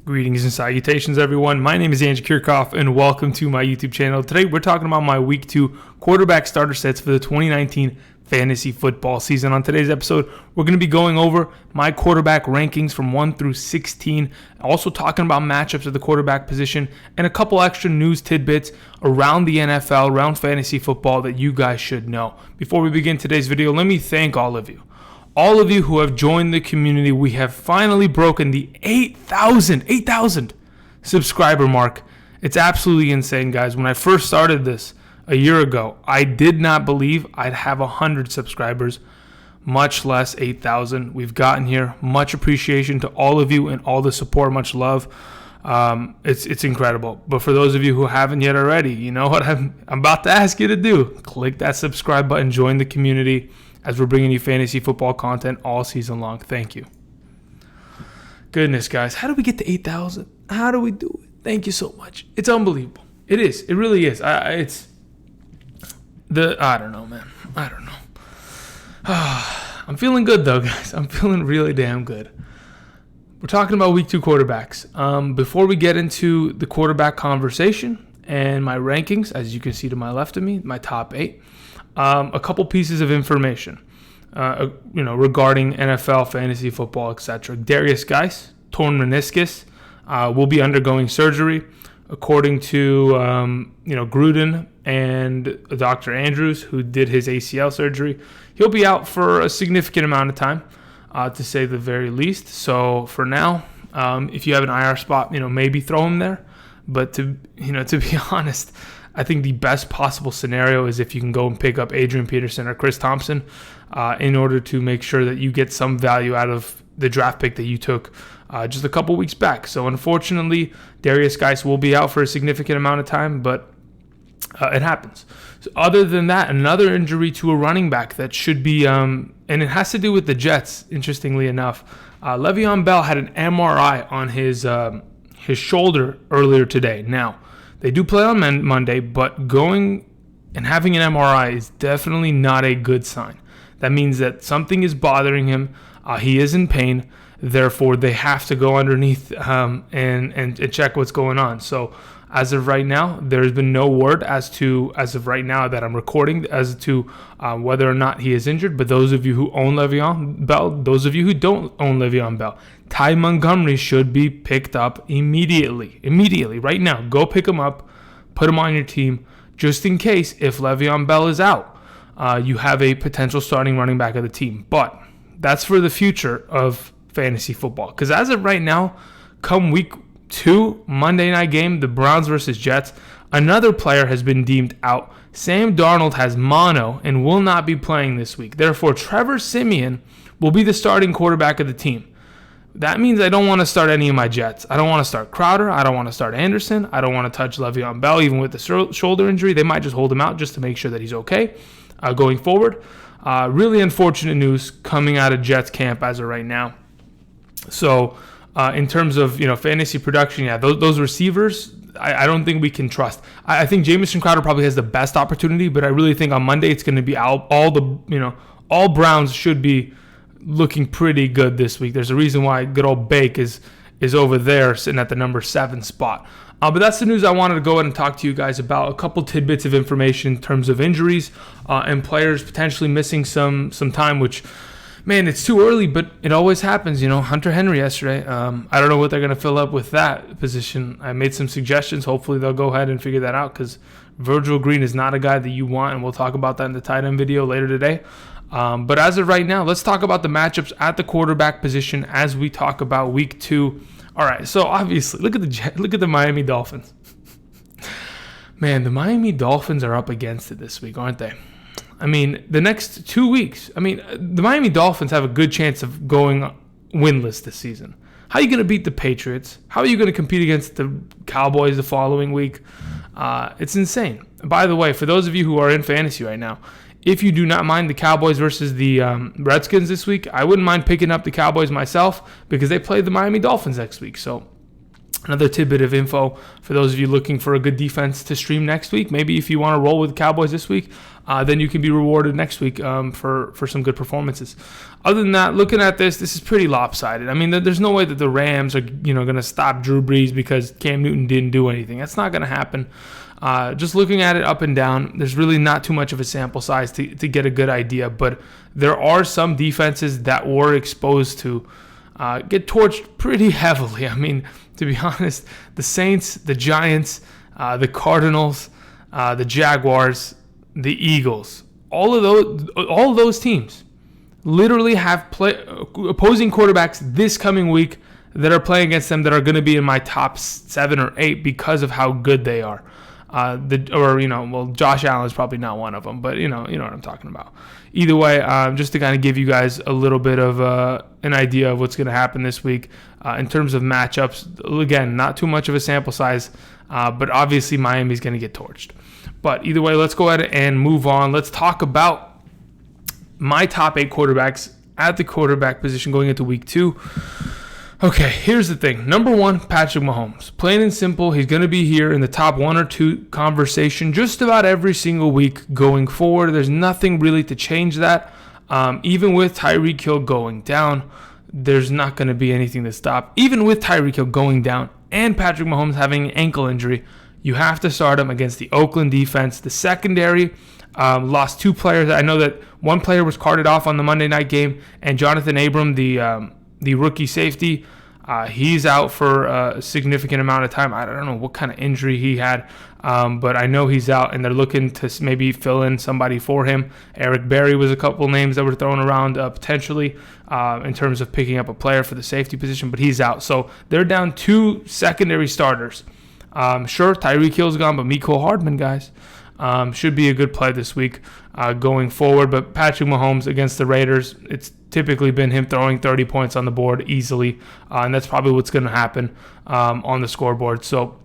Greetings and salutations, everyone. My name is Andrew Kirchhoff, and welcome to my YouTube channel. Today, we're talking about my Week 2 quarterback starter sets for the 2019 fantasy football season. On today's episode, we're going to be going over my quarterback rankings from 1 through 16, also talking about matchups at the quarterback position, and a couple extra news tidbits around the NFL, around fantasy football that you guys should know. Before we begin today's video, let me thank all of you. All of you who have joined the community. We have finally broken the 8,000 subscriber mark. It's absolutely insane, guys. When I first started this a year ago, I did not believe I'd have 100 subscribers, much less 8,000. We've gotten here. Much appreciation to all of you and all the support. Much love. It's incredible. But for those of you who haven't yet already, you know what I'm about to ask you to do. Click that subscribe button. Join the community, as we're bringing you fantasy football content all season long. Thank you. Goodness, guys. How do we get to 8,000? How do we do it? Thank you so much. It's unbelievable. It is. It really is. I don't know, man. I don't know. I'm feeling good, though, guys. I'm feeling really damn good. We're talking about Week 2 quarterbacks. Before we get into the quarterback conversation and my rankings, as you can see to my left of me, my top 8, a couple pieces of information, regarding NFL, fantasy football, etc. Darius Geis, torn meniscus, will be undergoing surgery, according to Gruden and Dr. Andrews, who did his ACL surgery. He'll be out for a significant amount of time, to say the very least. So for now, if you have an IR spot, maybe throw him there. But to be honest, I think the best possible scenario is if you can go and pick up Adrian Peterson or Chris Thompson in order to make sure that you get some value out of the draft pick that you took just a couple weeks back. So unfortunately, Darius Geis will be out for a significant amount of time, but it happens. So other than that, another injury to a running back that should be, and it has to do with the Jets, interestingly enough. Le'Veon Bell had an MRI on his shoulder earlier today. Now, they do play on Monday, but going and having an MRI is definitely not a good sign. That means that something is bothering him. He is in pain. Therefore, they have to go underneath and check what's going on. So as of right now, there's been no word as of right now that I'm recording as to whether or not he is injured. But those of you who own Le'Veon Bell, those of you who don't own Le'Veon Bell, Ty Montgomery should be picked up immediately, right now. Go pick him up, put him on your team, just in case if Le'Veon Bell is out, you have a potential starting running back of the team. But that's for the future of fantasy football. Because as of right now, come Week 2, Monday night game, the Browns versus Jets, another player has been deemed out. Sam Darnold has mono and will not be playing this week. Therefore, Trevor Siemian will be the starting quarterback of the team. That means I don't want to start any of my Jets. I don't want to start Crowder. I don't want to start Anderson. I don't want to touch Le'Veon Bell, even with the shoulder injury. They might just hold him out just to make sure that he's okay going forward. Really unfortunate news coming out of Jets camp as of right now. So in terms of fantasy production, those receivers, I don't think we can trust. I think Jamison Crowder probably has the best opportunity, but I really think on Monday it's going to be all Browns should be looking pretty good this week. There's a reason why good old Bake is over there sitting at the number 7 spot. But that's the news I wanted to go ahead and talk to you guys about. A couple tidbits of information in terms of injuries and players potentially missing some time, which, man, it's too early, but it always happens. Hunter Henry yesterday. I don't know what they're going to fill up with that position. I made some suggestions. Hopefully they'll go ahead and figure that out, because Virgil Green is not a guy that you want, and we'll talk about that in the tight end video later today. But as of right now, let's talk about the matchups at the quarterback position as we talk about Week 2. All right, so obviously, look at the Miami Dolphins. Man, the Miami Dolphins are up against it this week, aren't they? I mean, the next 2 weeks, the Miami Dolphins have a good chance of going winless this season. How are you going to beat the Patriots? How are you going to compete against the Cowboys the following week? It's insane. By the way, for those of you who are in fantasy right now, if you do not mind the Cowboys versus the Redskins this week, I wouldn't mind picking up the Cowboys myself, because they play the Miami Dolphins next week. So Another tidbit of info for those of you looking for a good defense to stream next week. Maybe if you want to roll with the Cowboys this week, then you can be rewarded next week for some good performances. Other than that, looking at this is pretty lopsided. I mean, there's no way that the Rams are going to stop Drew Brees because Cam Newton didn't do anything. That's not going to happen. Just looking at it up and down, there's really not too much of a sample size to get a good idea. But there are some defenses that were exposed to get torched pretty heavily. I mean, to be honest, the Saints, the Giants, the Cardinals, the Jaguars, the Eagles, all of those teams literally have opposing quarterbacks this coming week that are playing against them that are going to be in my top 7 or 8 because of how good they are. Josh Allen is probably not one of them, but you know what I'm talking about. Either way, just to kind of give you guys a little bit of an idea of what's going to happen this week in terms of matchups. Again, not too much of a sample size, but obviously Miami's going to get torched. But either way, let's go ahead and move on. Let's talk about my top 8 quarterbacks at the quarterback position going into week 2. Okay, here's the thing. Number 1, Patrick Mahomes. Plain and simple, he's going to be here in the top 1 or 2 conversation just about every single week going forward. There's nothing really to change that. Even with Tyreek Hill going down, there's not going to be anything to stop. Even with Tyreek Hill going down and Patrick Mahomes having an ankle injury, you have to start him against the Oakland defense. The secondary lost 2 players. I know that one player was carted off on the Monday night game, and Jonathan Abram, the rookie safety, he's out for a significant amount of time. I don't know what kind of injury he had, but I know he's out, and they're looking to maybe fill in somebody for him. Eric Berry was a couple names that were thrown around potentially in terms of picking up a player for the safety position, but he's out. So they're down 2 secondary starters. Sure, Tyreek Hill's gone, but Mecole Hardman, guys, should be a good play this week going forward. But Patrick Mahomes against the Raiders, it's typically been him throwing 30 points on the board easily, and that's probably what's going to happen on the scoreboard. So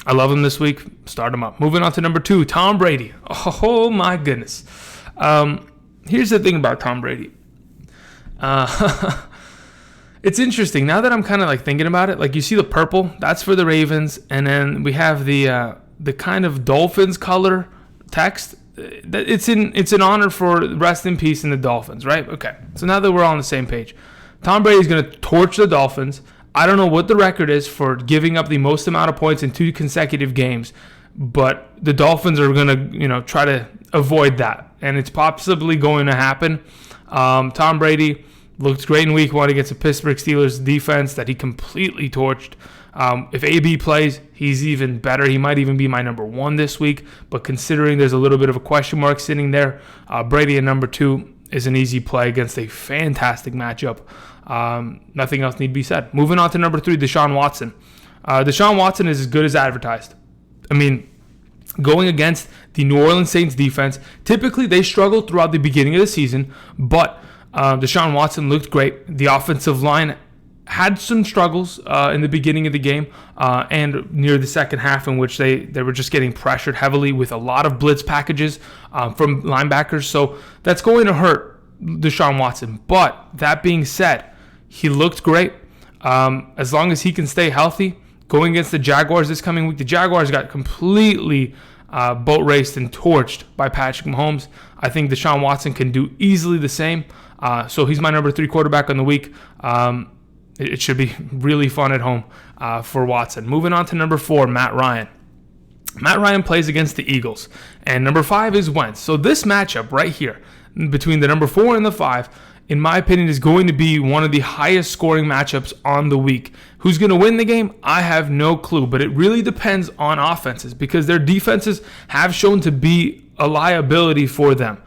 I love him this week. Start him up. Moving on to number 2, Tom Brady. Oh, my goodness. Here's the thing about Tom Brady. It's interesting. Now that I'm kind of like thinking about it, like you see the purple, that's for the Ravens, and then we have the kind of Dolphins color text. It's in honor for rest in peace in the Dolphins, right? Okay. So now that we're all on the same page, Tom Brady's going to torch the Dolphins. I don't know what the record is for giving up the most amount of points in 2 consecutive games, but the Dolphins are going to, try to avoid that, and it's possibly going to happen. Tom Brady looked great in week 1 against the Pittsburgh Steelers defense that he completely torched. If AB plays, he's even better. He might even be my number 1 this week. But considering there's a little bit of a question mark sitting there, Brady at number 2 is an easy play against a fantastic matchup. Nothing else need to be said. Moving on to number 3, Deshaun Watson. Deshaun Watson is as good as advertised. I mean, going against the New Orleans Saints defense, typically they struggle throughout the beginning of the season, but Deshaun Watson looked great. The offensive line had some struggles in the beginning of the game and near the second half, in which they were just getting pressured heavily with a lot of blitz packages from linebackers. So that's going to hurt Deshaun Watson. But that being said, he looked great. As long as he can stay healthy, going against the Jaguars this coming week, the Jaguars got completely boat raced and torched by Patrick Mahomes. I think Deshaun Watson can do easily the same. So he's my number 3 quarterback on the week. It should be really fun at home for Watson. Moving on to number 4, Matt Ryan. Matt Ryan plays against the Eagles. And number 5 is Wentz. So this matchup right here between the number 4 and the 5, in my opinion, is going to be one of the highest scoring matchups on the week. Who's going to win the game? I have no clue. But it really depends on offenses because their defenses have shown to be a liability for them.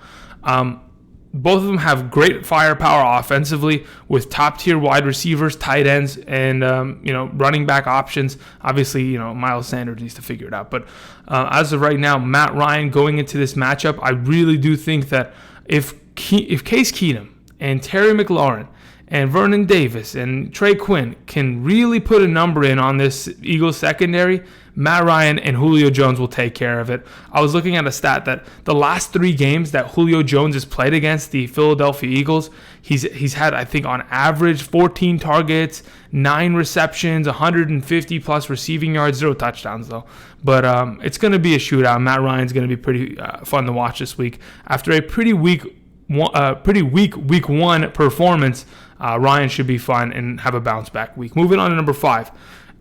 Both of them have great firepower offensively with top-tier wide receivers, tight ends, and running back options. Obviously, Miles Sanders needs to figure it out. But as of right now, Matt Ryan going into this matchup, I really do think that if Case Keenum and Terry McLaurin and Vernon Davis and Trey Quinn can really put a number in on this Eagles secondary, Matt Ryan and Julio Jones will take care of it. I was looking at a stat that the last 3 games that Julio Jones has played against the Philadelphia Eagles, he's had, I think, on average 14 targets, 9 receptions, 150 plus receiving yards, 0 touchdowns though. But it's going to be a shootout. Matt Ryan's going to be pretty fun to watch this week. After a pretty weak week 1 performance, Ryan should be fun and have a bounce back week. Moving on to number 5.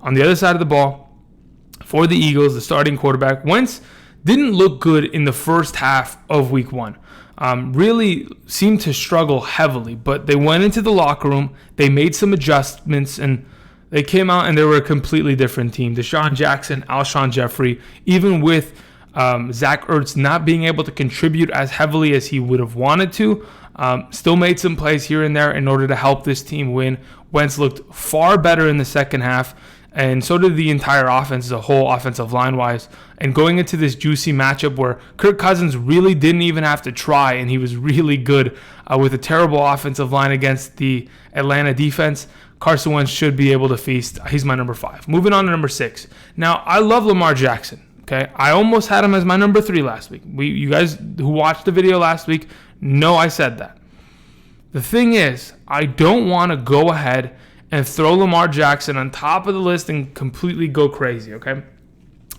On the other side of the ball, for the Eagles, the starting quarterback, Wentz didn't look good in the first half of week 1. Really seemed to struggle heavily, but they went into the locker room, they made some adjustments, and they came out and they were a completely different team. Deshaun Jackson, Alshon Jeffrey, even with Zach Ertz not being able to contribute as heavily as he would have wanted to, still made some plays here and there in order to help this team win. Wentz looked far better in the second half, and so did the entire offense as a whole, offensive line-wise. And going into this juicy matchup where Kirk Cousins really didn't even have to try, and he was really good with a terrible offensive line against the Atlanta defense, Carson Wentz should be able to feast. He's my number 5. Moving on to number 6. Now, I love Lamar Jackson. Okay, I almost had him as my number 3 last week. You guys who watched the video last week know I said that. The thing is, I don't want to go ahead and throw Lamar Jackson on top of the list and completely go crazy, okay?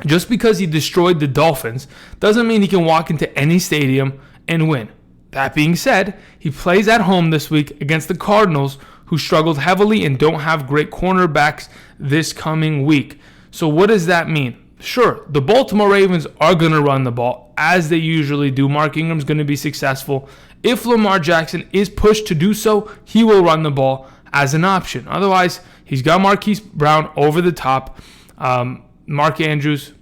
Just because he destroyed the Dolphins doesn't mean he can walk into any stadium and win. That being said, he plays at home this week against the Cardinals, who struggled heavily and don't have great cornerbacks this coming week. So what does that mean? Sure, the Baltimore Ravens are going to run the ball, as they usually do. Mark Ingram's going to be successful. If Lamar Jackson is pushed to do so, he will run the ball as an option. Otherwise, he's got Marquise Brown over the top, Mark Andrews,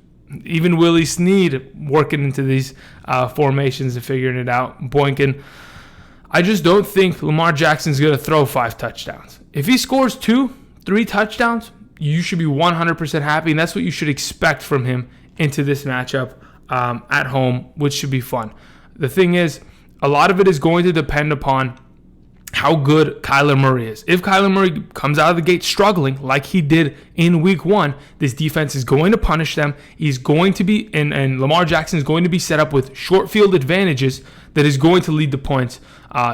even Willie Snead working into these formations and figuring it out, Boykin. I just don't think Lamar Jackson's going to throw 5 touchdowns. If he scores 2, 3 touchdowns, you should be 100% happy, and that's what you should expect from him into this matchup at home, which should be fun. The thing is, a lot of it is going to depend upon how good Kyler Murray is. If Kyler Murray comes out of the gate struggling like he did in week 1, this defense is going to punish them. He's going to be, and Lamar Jackson is going to be set up with short field advantages that is going to lead to points.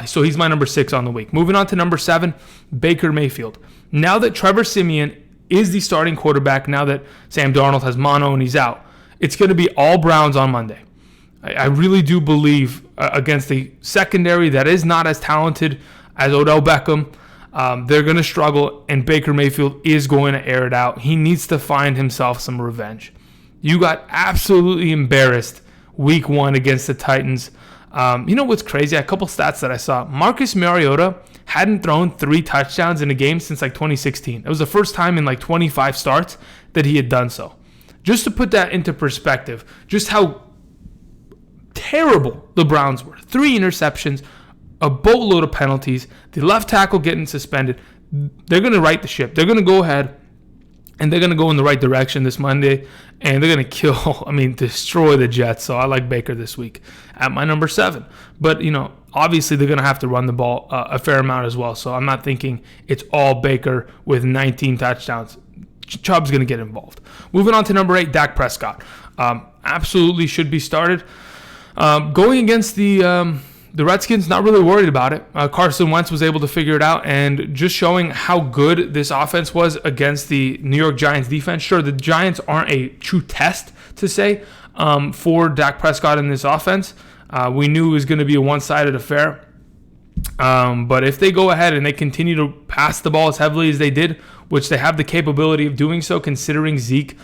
So he's my number 6 on the week. Moving on to number 7, Baker Mayfield. Now that Trevor Siemian is the starting quarterback, now that Sam Darnold has mono and he's out, it's going to be all Browns on Monday. I really do believe against a secondary that is not as talented as Odell Beckham, they're going to struggle, and Baker Mayfield is going to air it out. He needs to find himself some revenge. You got absolutely embarrassed week 1 against the Titans. You know what's crazy? A couple stats that I saw. Marcus Mariota hadn't thrown 3 touchdowns in a game since like 2016. It was the first time in like 25 starts that he had done so. Just to put that into perspective, just how terrible the Browns were. 3 interceptions, a boatload of penalties, the left tackle getting suspended. They're going to right the ship. They're going to go ahead and they're going to go in the right direction this Monday, and they're going to destroy the Jets. So I like Baker this week at my number 7. But, obviously they're going to have to run the ball a fair amount as well. So I'm not thinking it's all Baker with 19 touchdowns. Chubb's going to get involved. Moving on to number 8, Dak Prescott. Absolutely should be started. Going against the Redskins, not really worried about it. Carson Wentz was able to figure it out, and just showing how good this offense was against the New York Giants defense. Sure, the Giants aren't a true test, to say, for Dak Prescott in this offense. We knew it was going to be a one-sided affair. But if they go ahead and they continue to pass the ball as heavily as they did, which they have the capability of doing so, considering Zeke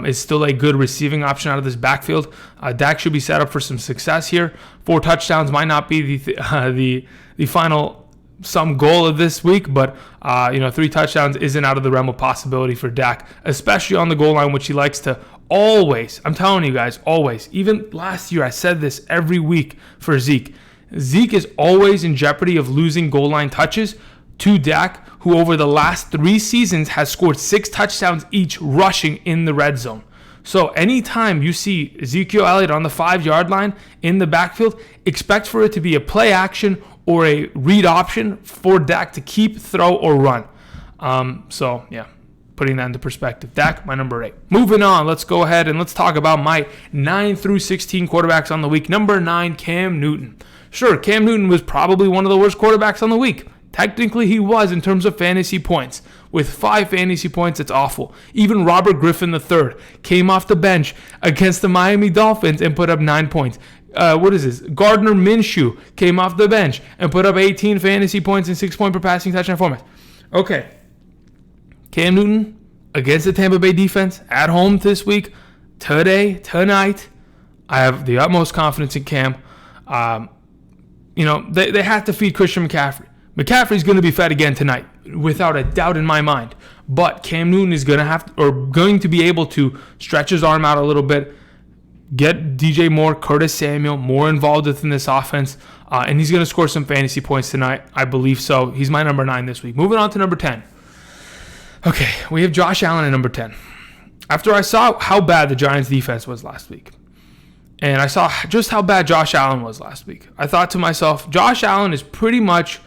is still a good receiving option out of this backfield, Dak should be set up for some success here. 4 touchdowns might not be the final sum goal of this week, but 3 touchdowns isn't out of the realm of possibility for Dak, especially on the goal line, which he likes to always. I'm telling you guys, always. Even last year, I said this every week for Zeke. Zeke is always in jeopardy of losing goal line touches to Dak, who over the last 3 seasons has scored 6 touchdowns each rushing in the red zone. So anytime you see Ezekiel Elliott on the 5-yard line in the backfield, expect for it to be a play action or a read option for Dak to keep, throw, or run. Putting that into perspective. Dak, my number 8. Moving on, let's go ahead and let's talk about my 9 through 16 quarterbacks on the week. Number 9, Cam Newton. Sure, Cam Newton was probably one of the worst quarterbacks on the week. Technically, he was in terms of fantasy points. With 5 fantasy points, it's awful. Even Robert Griffin III came off the bench against the Miami Dolphins and put up 9 points. Gardner Minshew came off the bench and put up 18 fantasy points and 6 point per passing touchdown format. Okay. Cam Newton against the Tampa Bay defense at home this week, tonight. I have the utmost confidence in Cam. They have to feed Christian McCaffrey. McCaffrey's going to be fed again tonight, without a doubt in my mind. But Cam Newton is going to be able to stretch his arm out a little bit, get DJ Moore, Curtis Samuel more involved within this offense, and he's going to score some fantasy points tonight. I believe so. He's my number 9 this week. Moving on to number 10. Okay, we have Josh Allen at number 10. After I saw how bad the Giants' defense was last week, and I saw just how bad Josh Allen was last week, I thought to myself, Josh Allen is pretty much,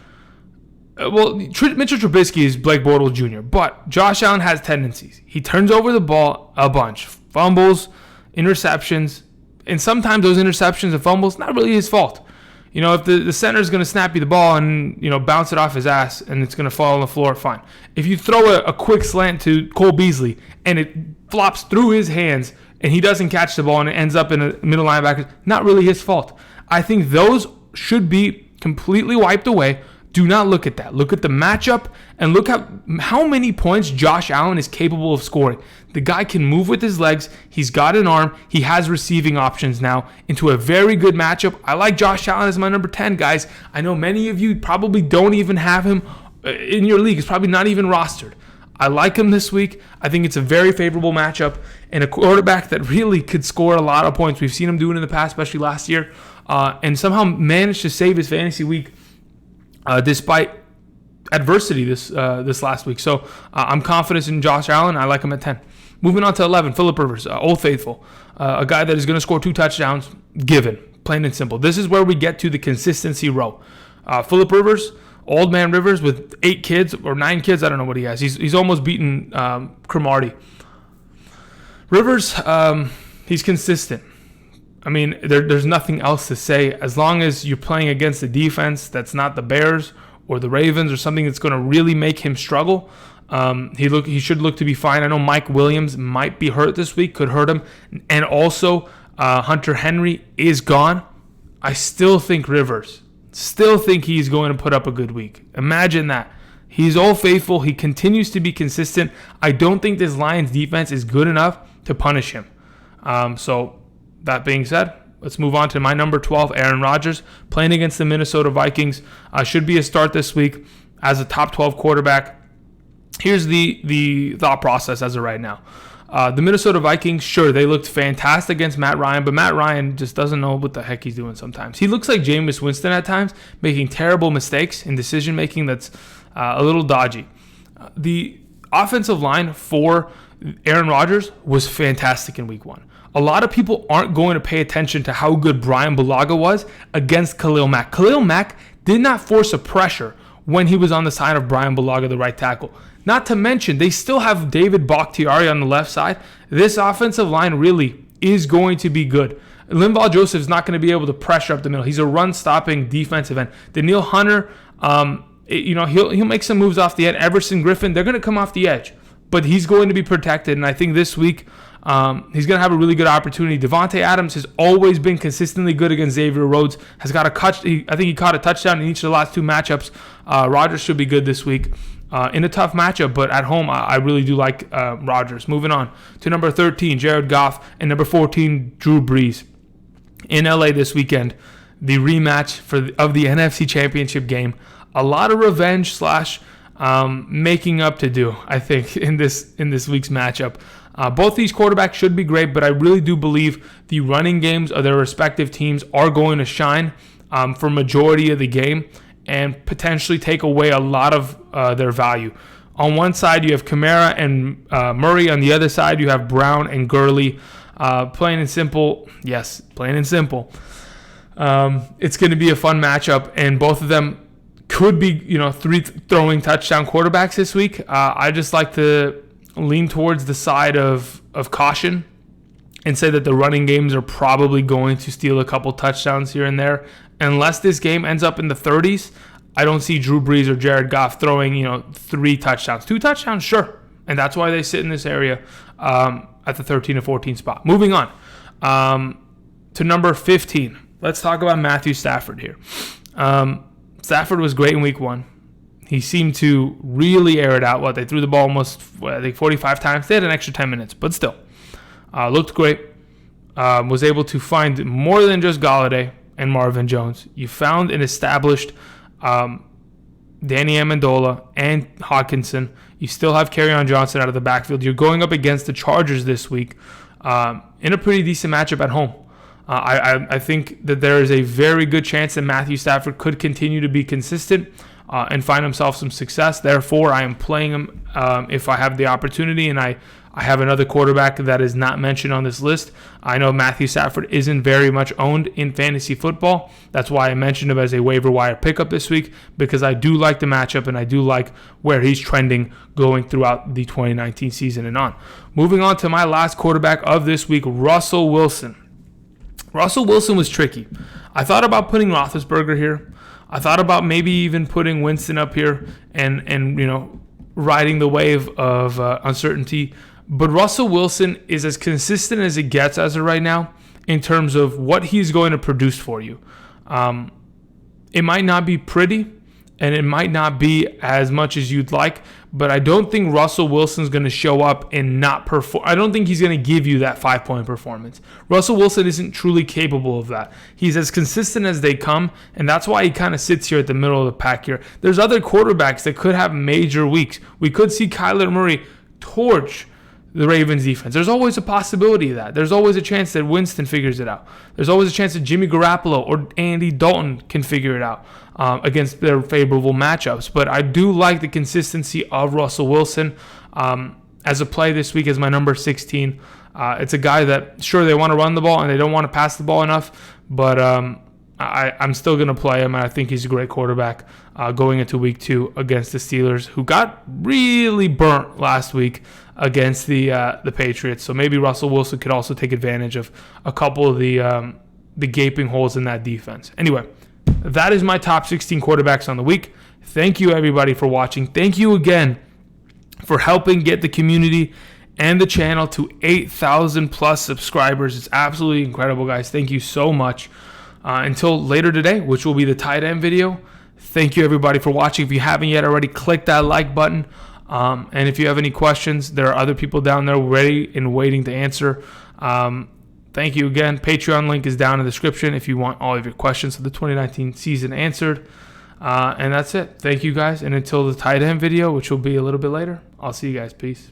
Mitchell Trubisky is Blake Bortles Jr., but Josh Allen has tendencies. He turns over the ball a bunch. Fumbles, interceptions, and sometimes those interceptions and fumbles, not really his fault. If the center is going to snap you the ball and, bounce it off his ass and it's going to fall on the floor, fine. If you throw a quick slant to Cole Beasley and it flops through his hands and he doesn't catch the ball and it ends up in a middle linebacker, not really his fault. I think those should be completely wiped away. Do not look at that. Look at the matchup and look how many points Josh Allen is capable of scoring. The guy can move with his legs. He's got an arm. He has receiving options now into a very good matchup. I like Josh Allen as my number 10, guys. I know many of you probably don't even have him in your league. It's probably not even rostered. I like him this week. I think it's a very favorable matchup and a quarterback that really could score a lot of points. We've seen him do it in the past, especially last year, and somehow managed to save his fantasy week despite adversity this last week. So I'm confident in Josh Allen. I like him at 10. Moving on to 11, Phillip Rivers, Old Faithful, a guy that is going to score 2 touchdowns, given, plain and simple. This is where we get to the consistency row. Phillip Rivers, Old Man Rivers with 8 kids or 9 kids, I don't know what he has. He's almost beaten Cromartie. Rivers, he's consistent. I mean, there's nothing else to say. As long as you're playing against a defense that's not the Bears or the Ravens or something that's going to really make him struggle, he should look to be fine. I know Mike Williams might be hurt this week, could hurt him. And also, Hunter Henry is gone. I still think he's going to put up a good week. Imagine that. He's Old Faithful. He continues to be consistent. I don't think this Lions defense is good enough to punish him. So that being said, let's move on to my number 12, Aaron Rodgers, playing against the Minnesota Vikings. Should be a start this week as a top 12 quarterback. Here's the thought process as of right now. The Minnesota Vikings, sure, they looked fantastic against Matt Ryan, but Matt Ryan just doesn't know what the heck he's doing sometimes. He looks like Jameis Winston at times, making terrible mistakes in decision-making that's a little dodgy. The offensive line for Aaron Rodgers was fantastic in week 1. A lot of people aren't going to pay attention to how good Brian Bulaga was against Khalil Mack. Khalil Mack did not force a pressure when he was on the side of Brian Bulaga, the right tackle. Not to mention, they still have David Bakhtiari on the left side. This offensive line really is going to be good. Linval Joseph is not going to be able to pressure up the middle. He's a run-stopping defensive end. Daniil Hunter, he'll make some moves off the edge. Everson Griffin, they're going to come off the edge, but he's going to be protected. And I think this week he's going to have a really good opportunity. Devontae Adams has always been consistently good against Xavier Rhodes. I think he caught a touchdown in each of the last 2 matchups. Rodgers should be good this week. In a tough matchup, but at home, I really do like Rodgers. Moving on to number 13, Jared Goff, and number 14, Drew Brees. In LA this weekend, the rematch of the NFC Championship game. A lot of revenge / making up to do, I think, in this week's matchup. Both these quarterbacks should be great, but I really do believe the running games of their respective teams are going to shine for majority of the game and potentially take away a lot of their value. On one side, you have Kamara and Murray. On the other side, you have Brown and Gurley. Plain and simple. Yes, plain and simple. It's going to be a fun matchup, and both of them could be, 3 throwing touchdown quarterbacks this week. I just like to lean towards the side of caution and say that the running games are probably going to steal a couple touchdowns here and there. Unless this game ends up in the 30s, I don't see Drew Brees or Jared Goff throwing, 3 touchdowns. 2 touchdowns, sure. And that's why they sit in this area at the 13 to 14 spot. Moving on to number 15. Let's talk about Matthew Stafford here. Stafford was great in week 1. He seemed to really air it out. They threw the ball almost, 45 times. They had an extra 10 minutes, but still. Looked great. Was able to find more than just Galladay and Marvin Jones. You found an established Danny Amendola and Hawkinson. You still have Kerryon Johnson out of the backfield. You're going up against the Chargers this week in a pretty decent matchup at home. I think that there is a very good chance that Matthew Stafford could continue to be consistent and find himself some success. Therefore, I am playing him if I have the opportunity, and I have another quarterback that is not mentioned on this list. I know Matthew Stafford isn't very much owned in fantasy football. That's why I mentioned him as a waiver wire pickup this week, because I do like the matchup and I do like where he's trending going throughout the 2019 season and on. Moving on to my last quarterback of this week, Russell Wilson. Russell Wilson was tricky. I thought about putting Roethlisberger here. I thought about maybe even putting Winston up here and riding the wave of uncertainty. But Russell Wilson is as consistent as it gets as of right now in terms of what he's going to produce for you. It might not be pretty, and it might not be as much as you'd like, but I don't think Russell Wilson's going to show up and not perform. I don't think he's going to give you that 5-point performance. Russell Wilson isn't truly capable of that. He's as consistent as they come, and that's why he kind of sits here at the middle of the pack here. There's other quarterbacks that could have major weeks. We could see Kyler Murray torch the Ravens defense. There's always a possibility of that. There's always a chance that Winston figures it out. There's always a chance that Jimmy Garoppolo or Andy Dalton can figure it out against their favorable matchups. But I do like the consistency of Russell Wilson as a play this week as my number 16. It's a guy that, sure, they want to run the ball and they don't want to pass the ball enough, but I'm still going to play him, and I think he's a great quarterback going into week 2 against the Steelers, who got really burnt last week against the Patriots. So maybe Russell Wilson could also take advantage of a couple of the gaping holes in that defense. Anyway, that is my top 16 quarterbacks on the week. Thank you, everybody, for watching. Thank you again for helping get the community and the channel to 8,000 plus subscribers. It's absolutely incredible, guys. Thank you so much. Until later today, which will be the tight end video. Thank you, everybody, for watching. If you haven't yet already, click that like button. And if you have any questions, there are other people down there ready and waiting to answer. Thank you again. Patreon link is down in the description if you want all of your questions for the 2019 season answered. And that's it. Thank you, guys. And until the tight end video, which will be a little bit later, I'll see you guys. Peace.